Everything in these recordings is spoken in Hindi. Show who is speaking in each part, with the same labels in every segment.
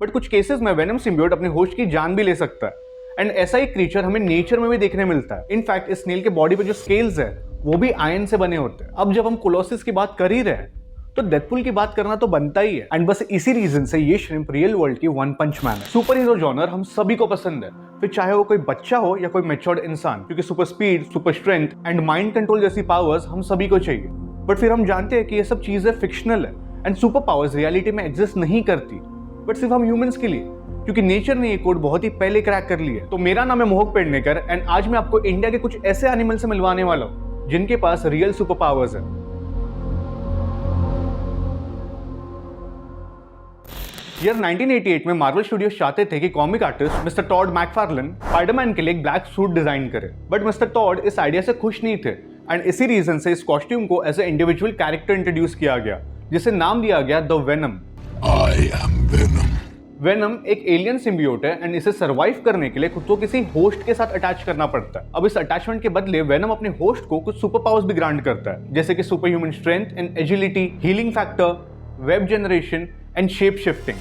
Speaker 1: बट कुछ केसेस में वेनम सिम्बियोट अपने होस्ट की जान भी ले सकता है। एंड ऐसा एक क्रीचर हमें नेचर में भी देखने मिलता है। इनफैक्ट इस स्नेल के बॉडी पे जो स्केल्स है वो भी आयरन से बने होते हैं। अब जब हम कोलोसिस की बात कर ही रहे हैं तो डेडपूल की बात करना तो बनता ही है। एंड बस इसी रीजन से ये श्रिम्प रियल वर्ल्ड की वन पंच मैन है। सुपर हीरो जॉनर हम सभी को पसंद है, फिर चाहे वो कोई बच्चा हो या कोई मैच्योर्ड इंसान, क्योंकि super speed, super strength and mind control जैसी पावर्स हम सभी को चाहिए। बट फिर हम जानते हैं कि ये सब चीजें फिक्शनल है एंड सुपर पावर्स रियलिटी में एग्जिस्ट नहीं करती, बट सिर्फ हम ह्यूमंस के लिए, क्योंकि नेचर ने ये कोड बहुत ही पहले क्रैक कर लिया है। तो मेरा नाम है मोहक पेडनेकर एंड आज मैं आपको इंडिया के कुछ ऐसे एनिमल से मिलवाने वाला हूँ जिनके पास रियल सुपर पावर्स है। ईयर 1988 में मार्वल स्टूडियोज चाहते थे कि comic artist mister Todd McFarlane Spiderman के लिए एक ब्लैक सूट डिजाइन करे, बट मिस्टर टॉड इस आइडिया से खुश नहीं थे एंड इसी रीजन से इस कॉस्ट्यूम को as a individual character introduce किया गया, जिसे नाम दिया गया the Venom.
Speaker 2: I am Venom.
Speaker 1: Venom एक एलियन सिम्बियोट है एंड इसे सर्वाइव करने के लिए खुद को किसी होस्ट के साथ अटैच करना पड़ता है। अब इस अटैचमेंट के बदले वेनम अपने होस्ट को कुछ सुपर पावर्स भी ग्रांट करता है, जैसे कि super human strength and agility, healing factor, web generation and shape shifting.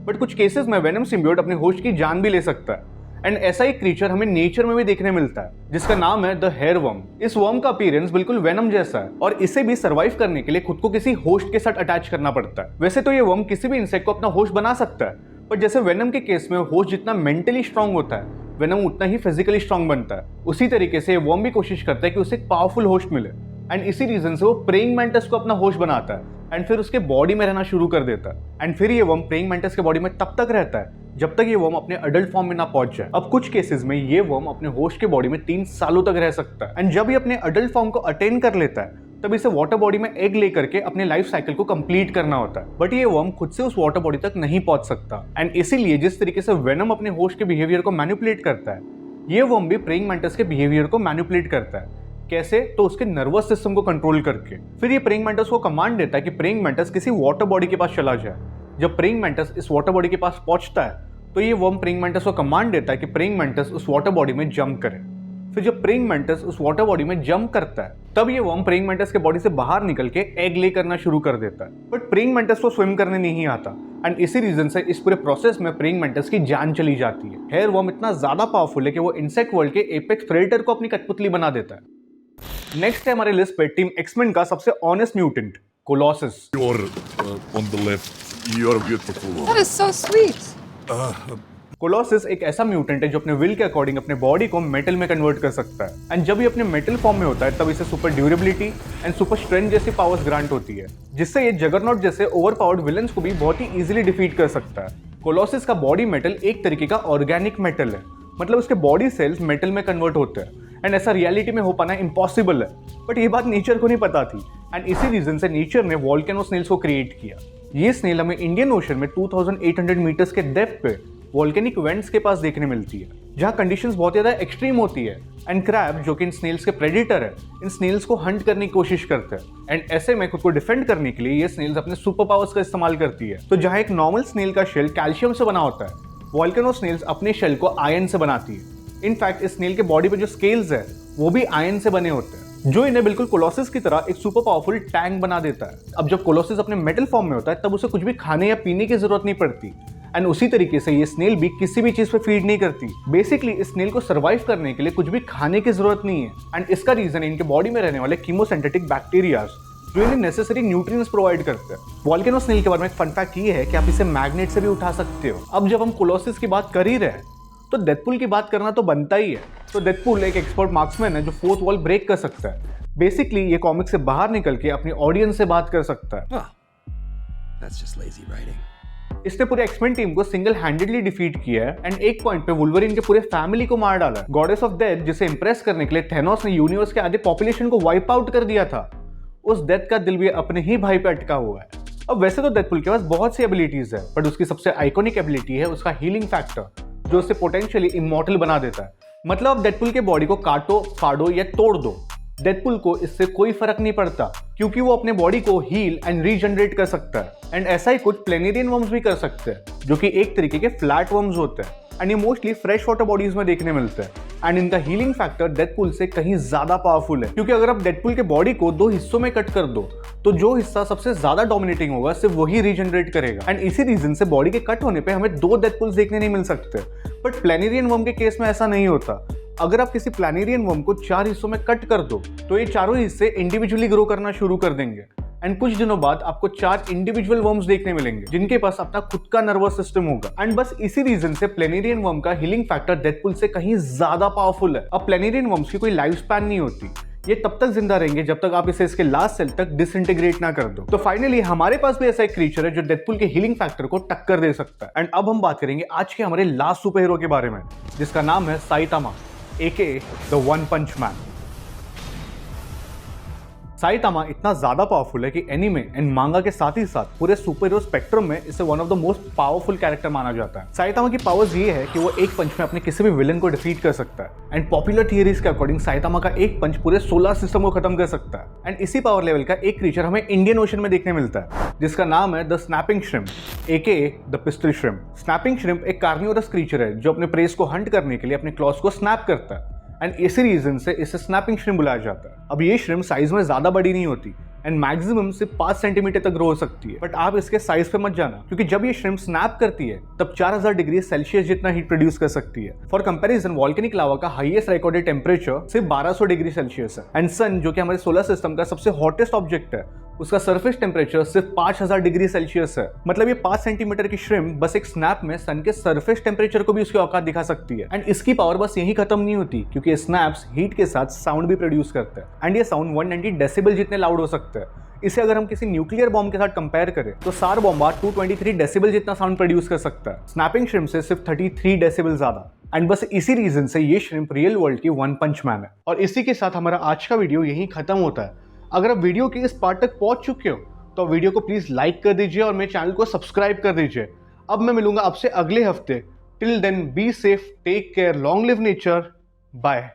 Speaker 1: But कुछ केसेस में वेनम सिम्बियोट अपने होस्ट की जान भी ले सकता है एंड ऐसा एक क्रीचर हमें नेचर में भी देखने मिलता है, जिसका नाम है द हेयर वर्म। इस वर्म का अपीयरेंस बिल्कुल वेनम जैसा है और इसे भी सर्वाइव करने के लिए खुद को किसी होस्ट के साथ अटैच करना पड़ता है। वैसे तो ये वर्म किसी भी इंसेक्ट को अपना होस्ट बना सकता है, पर जैसे वेनम के केस में होस्ट जितना मेंटली स्ट्रांग होता है, वेनम उतना ही फिजिकली स्ट्रांग बनता है। उसी तरीके से वर्म भी कोशिश करता है कि उसे एक पावरफुल होस्ट मिले एंड इसी रीजन से वो प्रेइंग मैंटिस को अपना होस्ट बनाता है एंड फिर उसके बॉडी में रहना शुरू कर देता है। एंड फिर ये वर्म प्रेइंग मैंटिस के बॉडी में तब तक रहता है जब तक ये वर्म अपने अडल्ट फॉर्म में ना पहुंच जाए। अब कुछ केसेस में ये वर्म अपने होस्ट के बॉडी में 3 सालों तक रह सकता है एंड जब ये अपने अडल्ट फॉर्म को अटेन कर लेता है तब इसे वाटर बॉडी में एग लेकर के अपने लाइफ साइकिल को कंप्लीट करना होता है। बट ये वर्म खुद से उस वाटर बॉडी तक नहीं पहुंच सकता एंड इसीलिए जिस तरीके से वेनम अपने होस्ट के बिहेवियर को मैनिपुलेट करता है, ये वर्म भी प्रेइंग मैंटिस के बिहेवियर को मैनिपुलेट करता है। कैसे? तो उसके नर्वस सिस्टम को कंट्रोल करके। फिर ये प्रेइंग मैंटिस को कमांड देता है कि प्रेइंग मैंटिस किसी वाटर बॉडी के पास चला जाए। जब प्रेइंग मैंटिस इस वाटर बॉडी के पास पहुंचता है तो ये वर्म प्रेइंग मैंटिस को कमांड देता है कि प्रेइंग मैंटिस उस वाटर बॉडी में जंप करे। फिर जब प्रेइंग मैंटिस उस वाटर बॉडी में जंप करता है तब ये वर्म प्रेइंग मैंटिस के बॉडी से बाहर निकल के एग ले करना शुरू कर देता है। बट प्रेइंग मैंटिस को स्विम करने नहीं आता एंड इसी रीजन से इस पूरे प्रोसेस में प्रेइंग मैंटिस की जान चली जाती है। हेयर वर्म इतना ज्यादा पावरफुल है कि वो इंसेक्ट वर्ल्ड के एपेक्स प्रेडेटर को अपनी कठपुतली बना देता है। नेक्स्ट है हमारे लिस्ट पे टीम एक्समेन का सबसे honest mutant Colossus.
Speaker 2: You're on the left. You're beautiful.
Speaker 3: That is so sweet.
Speaker 1: कोलोसिस एक ऐसा म्यूटेंट है जो अपने विल के अकॉर्डिंग अपने बॉडी को मेटल में कन्वर्ट कर सकता है एंड जब ये अपने मेटल फॉर्म में होता है तब इसे super durability and super strength जैसी पावर्स ग्रांट होती है, जिससे ये जगरनॉट जैसे ओवरपावर्ड विलन्स को भी बहुत ही इजीली डिफीट कर सकता है। कोलोसिस का बॉडी मेटल एक तरीके का ऑर्गेनिक मेटल है, मतलब उसके बॉडी सेल्स मेटल में कन्वर्ट होते हैं एंड ऐसा रियलिटी में हो पाना इम्पॉसिबल है। बट ये बात नेचर को नहीं पता थी एंड इसी रीजन से नेचर ने वोल्केनो स्नेल्स को क्रिएट किया। ये स्नेल हमें इंडियन ओशन में 2800 मीटर्स के डेप्थ पे वोल्केनिक वेंट्स के पास देखने मिलती है, जहाँ कंडीशंस बहुत ज़्यादा एक्सट्रीम होती है एंड क्रैब जो कि इन स्नेल्स के प्रेडेटर है, इन स्नेल्स को हंट करने की कोशिश करते हैं एंड ऐसे में खुद को डिफेंड करने के लिए ये स्नेल्स अपने सुपर पावर्स का इस्तेमाल करती है। तो जहाँ एक नॉर्मल स्नेल का शेल कैल्शियम से बना होता है, वोल्केनो स्नेल्स अपने शेल को आयरन से बनाती है। इनफैक्ट इस स्नेल के बॉडी पे जो स्केल्स है वो भी आयरन से बने होते हैं, जो इन्हें बिल्कुल कोलोसिस की तरह एक सुपर पावरफुल टैंक बना देता है। अब जब कोलोसिस अपने मेटल फॉर्म में होता है तब उसे कुछ भी खाने या पीने की जरूरत नहीं पड़ती एंड उसी तरीके से ये स्नेल भी किसी भी चीज पे फीड नहीं करती। बेसिकली इस स्नेल को सर्वाइव करने के लिए कुछ भी खाने की जरूरत नहीं है एंड इसका रीजन है इनके बॉडी में रहने वाले कीमोसिंथेटिक बैक्टीरियाज जो इन्हें नेसेसरी न्यूट्रिएंट्स प्रोवाइड करते हैं। वोल्केनो स्नेल के बारे में एक फन फैक्ट ये है कि आप इसे मैग्नेट से भी उठा सकते हो। अब जब हम कोलोसिस की बात कर ही रहे हैं तो डेडपूल की बात करना तो बनता ही है। तो डेडपूल एक एक्सपर्ट मार्क्समैन है जो फोर्थ वॉल ब्रेक कर सकता है। बेसिकली ये कॉमिक से बाहर निकल के अपनी ऑडियंस से बात कर सकता है।
Speaker 4: That's just lazy writing.
Speaker 1: इसने पूरे एक्समेन टीम को सिंगल हैंडेडली डिफीट किया है एंड एक पॉइंट पे वुल्वरीन के पूरे फैमिली को मार डाला है। गॉडेस ऑफ डेथ जिसे इंप्रेस करने के लिए थेनोस ने यूनिवर्स के आधे पॉपुलेशन को वाइप आउट कर दिया था, उस डेथ का दिल भी अपने ही भाई पे अटका हुआ है। अब वैसे तो डेडपूल के पास बहुत सी एबिलिटीज है, बट उसकी सबसे आइकॉनिक एबिलिटी है उसका हीलिंग फैक्टर, जो उसे पोटेंशियली इमॉर्टल बना देता है। मतलब डेडपूल के बॉडी को काटो, फाड़ो या तोड़ दो, डेडपूल को इससे कोई फर्क नहीं पड़ता क्योंकि वो अपने बॉडी को हील एंड रीजनरेट कर सकता है एंड ऐसा ही कुछ प्लेनेरियन वर्म्स भी कर सकते हैं जो कि एक तरीके के फ्लैट वर्म्स होते हैं। एंड ये मोस्टली फ्रेश वाटर बॉडीज में देखने मिलते हैं। एंड इनका हीलिंग फैक्टर डेडपूल से कहीं ज्यादा पावरफुल है, क्योंकि अगर आप डेडपूल के बॉडी को 2 हिस्सों में कट कर दो तो जो हिस्सा सबसे ज्यादा डोमिनेटिंग होगा सिर्फ वही रीजनरेट करेगा। एंड इसी रीजन से बॉडी के कट होने पे हमें 2 डेडपूल्स देखने नहीं मिल सकते। बट प्लैनेरियन वर्म के केस में ऐसा नहीं होता। अगर आप किसी प्लैनेरियन वर्म को 4 हिस्सों में कट कर दो तो ये चारों हिस्से इंडिविजुअली ग्रो करना शुरू कर देंगे। एंड कुछ दिनों बाद आपको 4 इंडिविजुअल वर्म्स देखने मिलेंगे जिनके पास अपना खुद का नर्वस सिस्टम होगा। एंड बस इसी रीजन से प्लैनेरियन वर्म का हीलिंग फैक्टर डेडपूल से कहीं ज्यादा पावरफुल है। अब प्लैनेरियन वर्म्स की कोई लाइफ स्पैन नहीं होती, ये तब तक जिंदा रहेंगे जब तक आप इसे इसके लास्ट सेल तक डिसइंटीग्रेट ना कर दो। तो फाइनली हमारे पास भी ऐसा एक क्रीचर है जो डेडपूल के हीलिंग फैक्टर को टक्कर दे सकता है। एंड अब हम बात करेंगे आज के हमारे लास्ट सुपर हीरो के बारे में, जिसका नाम है Saitama aka the one punch man. Saitama इतना ज्यादा पावरफुल है कि एनीमे एंड मांगा के साथ ही साथ पूरे सुपर हीरो स्पेक्ट्रम में इसे one of the most powerful character माना जाता है। साइतामा की पावर्स ये है कि वो एक पंच में अपने किसी भी विलन को डिफीट कर सकता है। एंड पॉपुलर थियरीज के अकॉर्डिंग साइतामा का एक पंच पूरे सोलर सिस्टम को खत्म कर सकता है। एंड इसी पावर लेवल का एक क्रीचर हमें इंडियन ओशन में देखने मिलता है, जिसका नाम है the snapping shrimp aka the pistol shrimp. Snapping shrimp एक कार्निवोरस क्रीचर है जो अपने प्रेस को हंट करने के लिए अपने क्लॉज को स्नैप करता है। एंड इसी रीजन से इसे स्नैपिंग श्रिम्प बुलाया जाता है। अब ये श्रिम्प साइज में ज्यादा बड़ी नहीं होती एंड मैक्सिमम सिर्फ 5 सेंटीमीटर तक ग्रो हो सकती है। बट आप इसके साइज पे मत जाना, क्योंकि जब ये श्रिम्प स्नैप करती है तब 4000 डिग्री सेल्सियस जितना हीट प्रोड्यूस कर सकती है। फॉर कंपैरिजन वॉल्केनिक लावा का हाईएस्ट रिकॉर्डेड टेम्परेचर सिर्फ 1200 डिग्री सेल्सियस है। एंड सन, जो कि हमारे सोलर सिस्टम का सबसे हॉटेस्ट ऑब्जेक्ट है, उसका सरफेस टेम्परेचर सिर्फ 5000 डिग्री सेल्सियस है। मतलब ये 5 सेंटीमीटर की श्रिम्प बस एक स्नैप में सन के सरफेस टेम्परेचर को भी उसकी औकात दिखा सकती है। एंड इसकी पावर बस यही खत्म नहीं होती, क्योंकि ये स्नैप्स हीट के साथ साउंड भी प्रोड्यूस करते हैं। एंड ये साउंड 190 डेसिबल जितने लाउड हो सकते हैं। इसे अगर हम किसी न्यूक्लियर बॉम्ब के साथ कंपेयर करें तो सार बॉम्बार्ड 223 डेसिबल जितना साउंड प्रोड्यूस कर सकता है, स्नैपिंग श्रिम्प से सिर्फ 33 डेसिबल ज्यादा। एंड बस इसी रीजन से ये श्रिम्प रियल वर्ल्ड की वन पंच मैन है। और इसी के साथ हमारा आज का वीडियो यहीं खत्म होता है। अगर आप वीडियो के इस पार्ट तक पहुंच चुके हो तो वीडियो को प्लीज लाइक कर दीजिए और मेरे चैनल को सब्सक्राइब कर दीजिए। अब मैं मिलूंगा आपसे अगले हफ्ते। Till then be safe, take care, long live nature, bye.